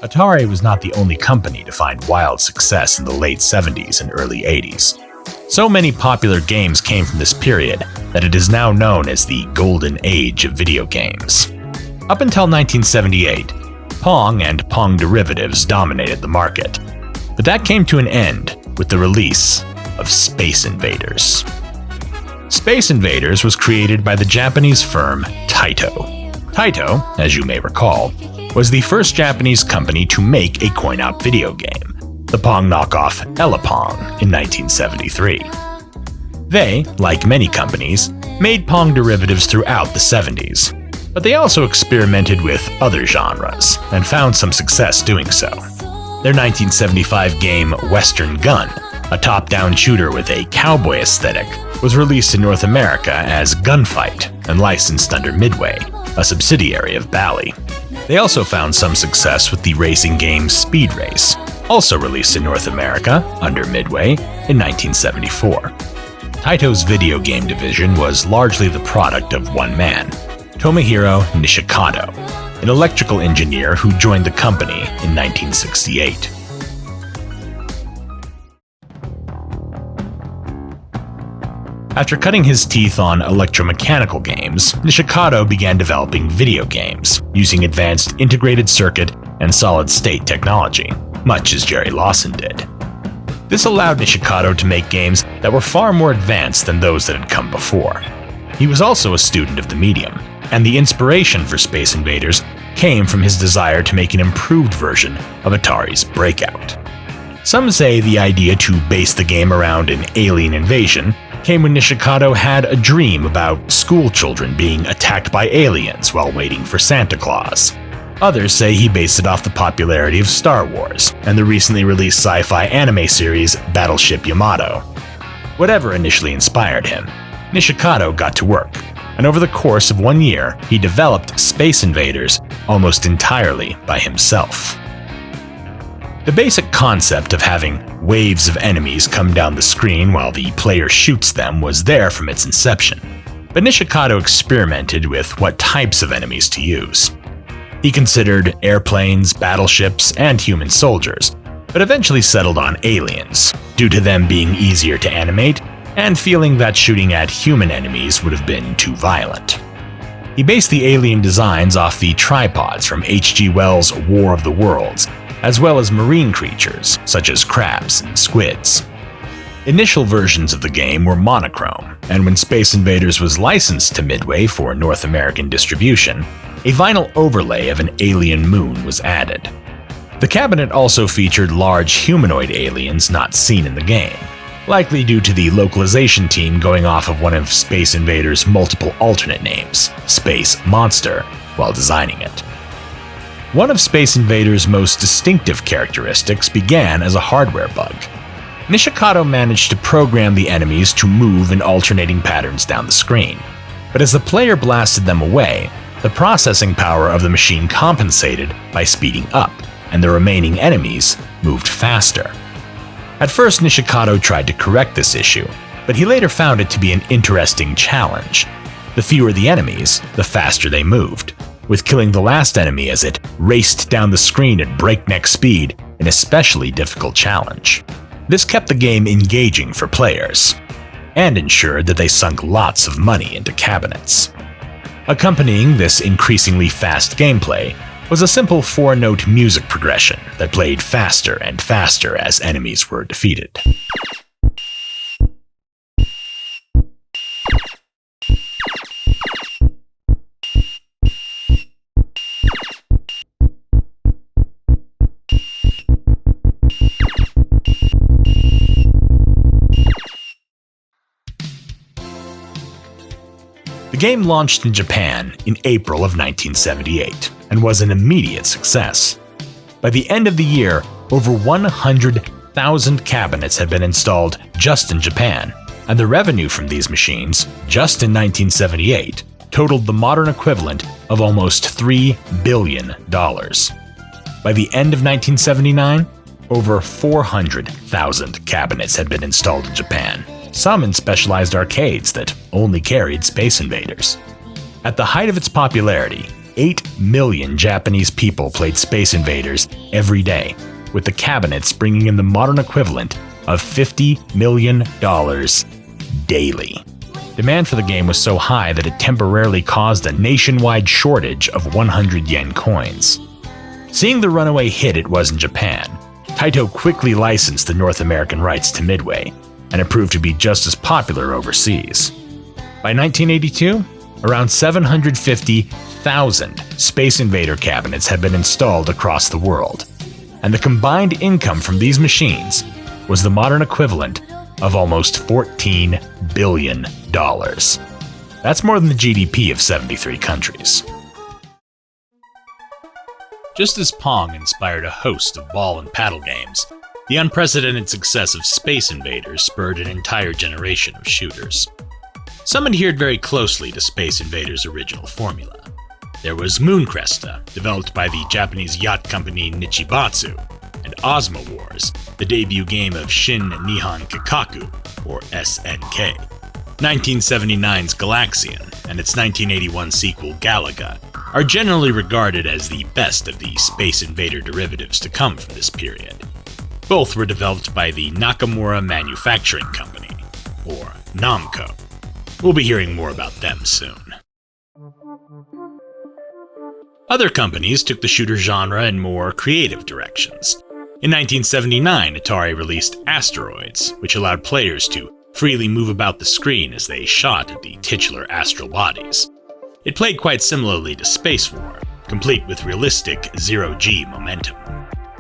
Atari was not the only company to find wild success in the late 70s and early 80s. So many popular games came from this period that it is now known as the golden age of video games. Up until 1978, Pong and Pong derivatives dominated the market, but that came to an end with the release of Space Invaders. Space Invaders was created by the Japanese firm Taito. Taito, as you may recall, was the first Japanese company to make a coin-op video game, the Pong knockoff Elapong, in 1973. They, like many companies, made Pong derivatives throughout the 70s, but they also experimented with other genres and found some success doing so. Their 1975 game Western Gun, a top-down shooter with a cowboy aesthetic, was released in North America as Gunfight and licensed under Midway, a subsidiary of Bally. They also found some success with the racing game Speed Race, also released in North America under Midway in 1974. Taito's video game division was largely the product of one man, Tomohiro Nishikado, an electrical engineer who joined the company in 1968. After cutting his teeth on electromechanical games, Nishikado began developing video games, using advanced integrated circuit and solid-state technology, much as Jerry Lawson did. This allowed Nishikado to make games that were far more advanced than those that had come before. He was also a student of the medium, and the inspiration for Space Invaders came from his desire to make an improved version of Atari's Breakout. Some say the idea to base the game around an alien invasion came when Nishikado had a dream about school children being attacked by aliens while waiting for Santa Claus. Others say he based it off the popularity of Star Wars and the recently released sci-fi anime series Battleship Yamato. Whatever initially inspired him, Nishikado got to work, and over the course of 1 year, he developed Space Invaders almost entirely by himself. The basic concept of having waves of enemies come down the screen while the player shoots them was there from its inception, but Nishikado experimented with what types of enemies to use. He considered airplanes, battleships, and human soldiers, but eventually settled on aliens, due to them being easier to animate and feeling that shooting at human enemies would have been too violent. He based the alien designs off the tripods from H.G. Wells' War of the Worlds, as well as marine creatures such as crabs and squids. Initial versions of the game were monochrome, and when Space Invaders was licensed to Midway for North American distribution, a vinyl overlay of an alien moon was added. The cabinet also featured large humanoid aliens not seen in the game, likely due to the localization team going off of one of Space Invaders' multiple alternate names, Space Monster, while designing it. One of Space Invaders' most distinctive characteristics began as a hardware bug. Nishikado managed to program the enemies to move in alternating patterns down the screen, but as the player blasted them away, the processing power of the machine compensated by speeding up, and the remaining enemies moved faster. At first, Nishikado tried to correct this issue, but he later found it to be an interesting challenge. The fewer the enemies, the faster they moved, with killing the last enemy as it raced down the screen at breakneck speed an especially difficult challenge. This kept the game engaging for players, and ensured that they sunk lots of money into cabinets. Accompanying this increasingly fast gameplay was a simple 4-note music progression that played faster and faster as enemies were defeated. The game launched in Japan in April of 1978 and was an immediate success. By the end of the year, over 100,000 cabinets had been installed just in Japan, and the revenue from these machines, just in 1978, totaled the modern equivalent of almost $3 billion. By the end of 1979, over 400,000 cabinets had been installed in Japan, some in specialized arcades that only carried Space Invaders. At the height of its popularity, 8 million Japanese people played Space Invaders every day, with the cabinets bringing in the modern equivalent of $50 million daily. Demand for the game was so high that it temporarily caused a nationwide shortage of 100 yen coins. Seeing the runaway hit it was in Japan, Taito quickly licensed the North American rights to Midway, and it proved to be just as popular overseas. By 1982, around 750,000 Space Invader cabinets had been installed across the world, and the combined income from these machines was the modern equivalent of almost $14 billion. That's more than the GDP of 73 countries. Just as Pong inspired a host of ball and paddle games, the unprecedented success of Space Invaders spurred an entire generation of shooters. Some adhered very closely to Space Invaders' original formula. There was Mooncresta, developed by the Japanese yacht company Nichibatsu, and Ozma Wars, the debut game of Shin Nihon Kikaku, or SNK. 1979's Galaxian and its 1981 sequel Galaga are generally regarded as the best of the Space Invader derivatives to come from this period. Both were developed by the Nakamura Manufacturing Company, or Namco. We'll be hearing more about them soon. Other companies took the shooter genre in more creative directions. In 1979, Atari released Asteroids, which allowed players to freely move about the screen as they shot at the titular astral bodies. It played quite similarly to Space War, complete with realistic zero-G momentum.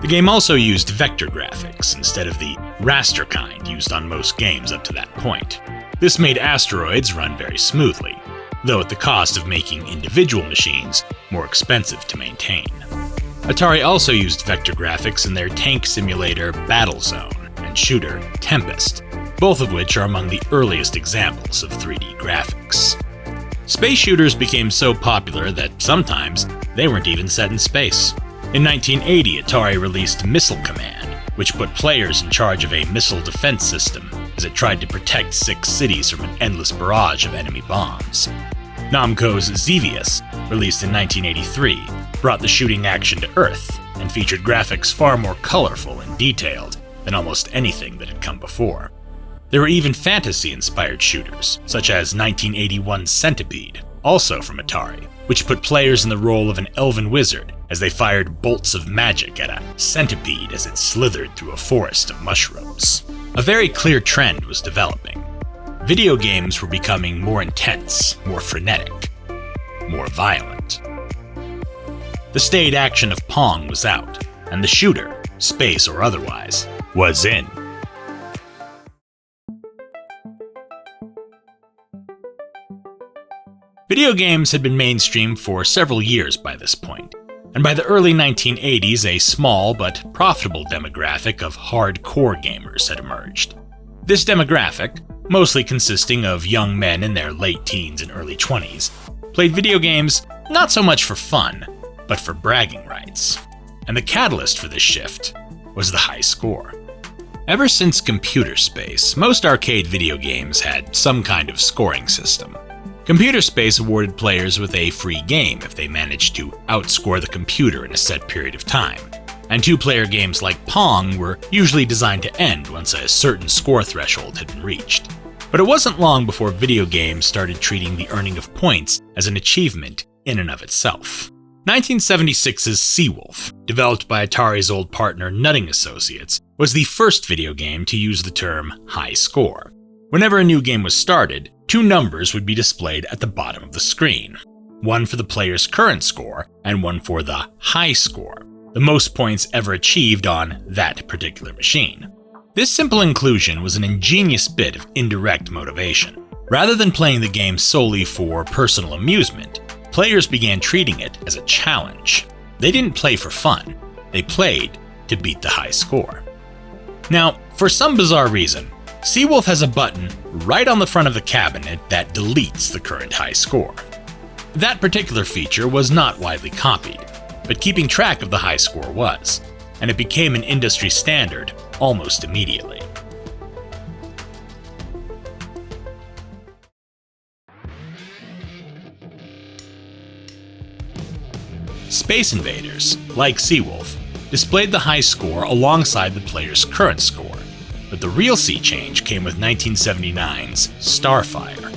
The game also used vector graphics instead of the raster kind used on most games up to that point. This made Asteroids run very smoothly, though at the cost of making individual machines more expensive to maintain. Atari also used vector graphics in their tank simulator Battlezone and shooter Tempest, both of which are among the earliest examples of 3D graphics. Space shooters became so popular that sometimes they weren't even set in space. In 1980, Atari released Missile Command, which put players in charge of a missile defense system as it tried to protect 6 cities from an endless barrage of enemy bombs. Namco's Xevious, released in 1983, brought the shooting action to Earth and featured graphics far more colorful and detailed than almost anything that had come before. There were even fantasy-inspired shooters, such as 1981's Centipede, also from Atari, which put players in the role of an elven wizard as they fired bolts of magic at a centipede as it slithered through a forest of mushrooms. A very clear trend was developing. Video games were becoming more intense, more frenetic, more violent. The staid action of Pong was out, and the shooter, space or otherwise, was in. Video games had been mainstream for several years by this point, and by the early 1980s, a small but profitable demographic of hardcore gamers had emerged. This demographic, mostly consisting of young men in their late teens and early 20s, played video games not so much for fun, but for bragging rights. And the catalyst for this shift was the high score. Ever since Computer Space, most arcade video games had some kind of scoring system. Computer Space awarded players with a free game if they managed to outscore the computer in a set period of time, and 2-player games like Pong were usually designed to end once a certain score threshold had been reached. But it wasn't long before video games started treating the earning of points as an achievement in and of itself. 1976's Seawolf, developed by Atari's old partner Nutting Associates, was the first video game to use the term high score. Whenever a new game was started, 2 numbers would be displayed at the bottom of the screen, one for the player's current score and one for the high score, the most points ever achieved on that particular machine. This simple inclusion was an ingenious bit of indirect motivation. Rather than playing the game solely for personal amusement, players began treating it as a challenge. They didn't play for fun, they played to beat the high score. Now, for some bizarre reason, Seawolf has a button right on the front of the cabinet that deletes the current high score. That particular feature was not widely copied, but keeping track of the high score was, and it became an industry standard almost immediately. Space Invaders, like Seawolf, displayed the high score alongside the player's current score, but the real sea change came with 1979's Starfire.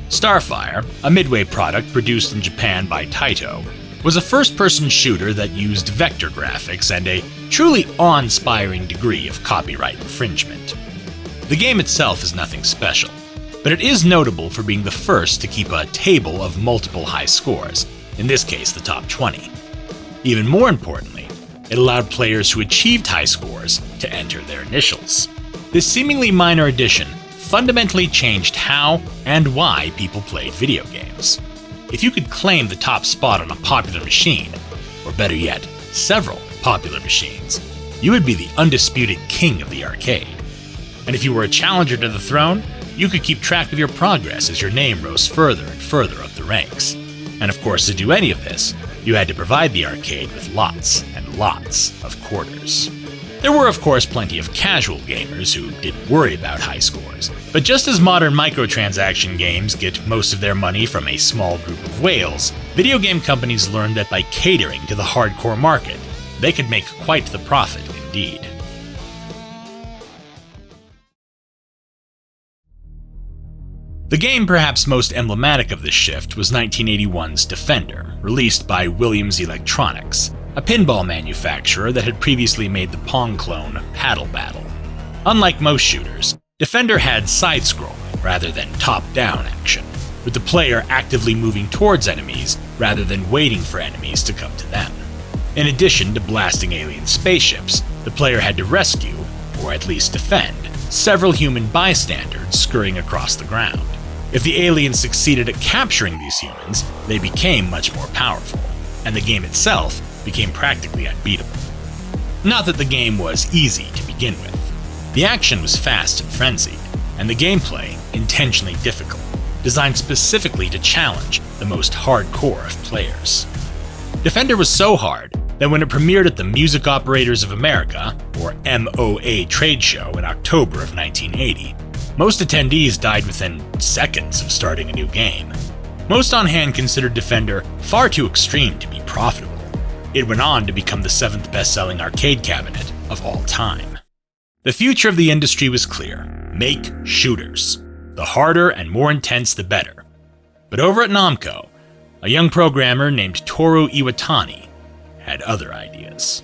Starfire, a Midway product produced in Japan by Taito, was a first-person shooter that used vector graphics and a truly awe-inspiring degree of copyright infringement. The game itself is nothing special, but it is notable for being the first to keep a table of multiple high scores, in this case the top 20. Even more importantly, it allowed players who achieved high scores to enter their initials. This seemingly minor addition fundamentally changed how and why people played video games. If you could claim the top spot on a popular machine, or better yet, several popular machines, you would be the undisputed king of the arcade. And if you were a challenger to the throne, you could keep track of your progress as your name rose further and further up the ranks. And of course, to do any of this, you had to provide the arcade with lots and lots of quarters. There were of course plenty of casual gamers who didn't worry about high scores, but just as modern microtransaction games get most of their money from a small group of whales, video game companies learned that by catering to the hardcore market, they could make quite the profit indeed. The game perhaps most emblematic of this shift was 1981's Defender, released by Williams Electronics, a pinball manufacturer that had previously made the Pong clone Paddle Battle. Unlike most shooters, Defender had side-scrolling rather than top-down action, with the player actively moving towards enemies rather than waiting for enemies to come to them. In addition to blasting alien spaceships, the player had to rescue, or at least defend, several human bystanders scurrying across the ground. If the aliens succeeded at capturing these humans, they became much more powerful, and the game itself became practically unbeatable. Not that the game was easy to begin with. The action was fast and frenzied, and the gameplay intentionally difficult, designed specifically to challenge the most hardcore of players. Defender was so hard that when it premiered at the Music Operators of America, or MOA trade show in October of 1980, most attendees died within seconds of starting a new game. Most on hand considered Defender far too extreme to be profitable. It went on to become the 7th best-selling arcade cabinet of all time. The future of the industry was clear: make shooters. The harder and more intense, the better. But over at Namco, a young programmer named Toru Iwatani had other ideas.